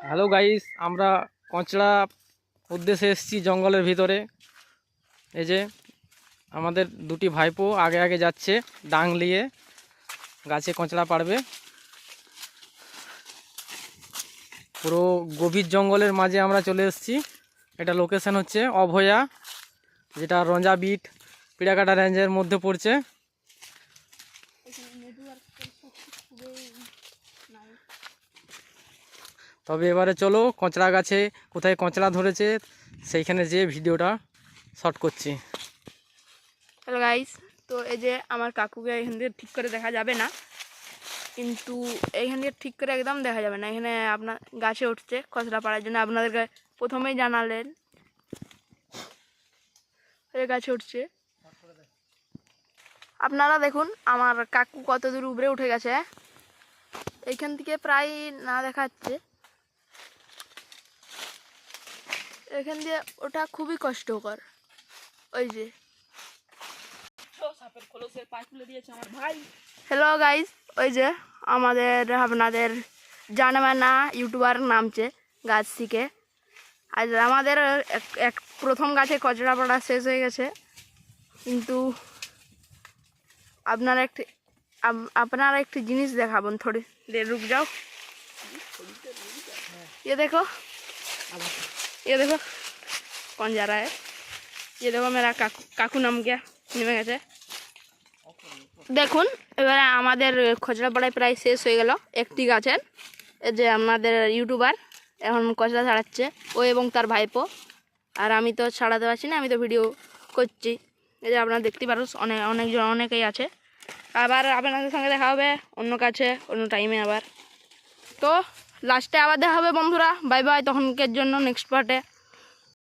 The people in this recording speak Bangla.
হ্যালো গাইস, আমরা কচড়া উদ্দেশ্যে এসেছি জঙ্গলের ভিতরে। এই যে আমাদের দুটি ভাইপো আগে আগে যাচ্ছে ডাং নিয়ে গাছে কচড়া পাড়বে। পুরো গভীর জঙ্গলের মাঝে আমরা চলে এসেছি। এটা লোকেশন হচ্ছে অভয়া, যেটা রঞ্জাবিট পিড়াকাটা রেঞ্জের মধ্যে পড়ছে। তবে এবারে চলো কচড়া গাছে কোথায় কচড়া ধরেছে সেইখানে যেয়ে ভিডিওটা শট করছি। হ্যালো গাইস, তো এই যে আমার কাকুকে এখান দিয়ে ঠিক করে দেখা যাবে না, কিন্তু এইখান দিয়ে ঠিক করে একদম দেখা যাবে না। এখানে আপনার গাছে উঠছে খসড়া পাড়ার জন্য, আপনাদেরকে প্রথমেই জানালেন গাছে উঠছে। আপনারা দেখুন আমার কাকু কত দূর উপরে উঠে গেছে। এইখান থেকে প্রায় না দেখা যাচ্ছে, এখান দিয়ে ওটা খুবই কষ্টকর। ওই যে হ্যালো গাইস, ওই যে আমাদের আপনাদের জানামানা ইউটিউবার নামছে গাছ থেকে। আজ আমাদের এক প্রথম গাছে কচড়া পড়া শেষ হয়ে গেছে, কিন্তু আপনারা একটি জিনিস দেখাবেন। থোড়ি দের রুক যাও। ये देखो कौन जा रहा है। ये देखो मेरा काकू नाम क्या নেমে গেছে। দেখুন এবারে আমাদের খচড়া পড়ায় প্রায় শেষ হয়ে গেল একটি গাছের। এই যে আমাদের ইউটিউবার এখন কচড়া ছাড়াচ্ছে, ও এবং তার ভাইপো। আর আমি তো ছাড়াতে পারছি না, আমি তো ভিডিও করছি। এই যে আপনারা দেখতে পারো অনেকেই আছে। আবার আপনাদের সঙ্গে দেখা হবে অন্য কাছে অন্য টাইমে আবার। তো লাস্টে আবার দেখা হবে বন্ধুরা, বাই বাই তখনকার জন্য নেক্সট পার্টে।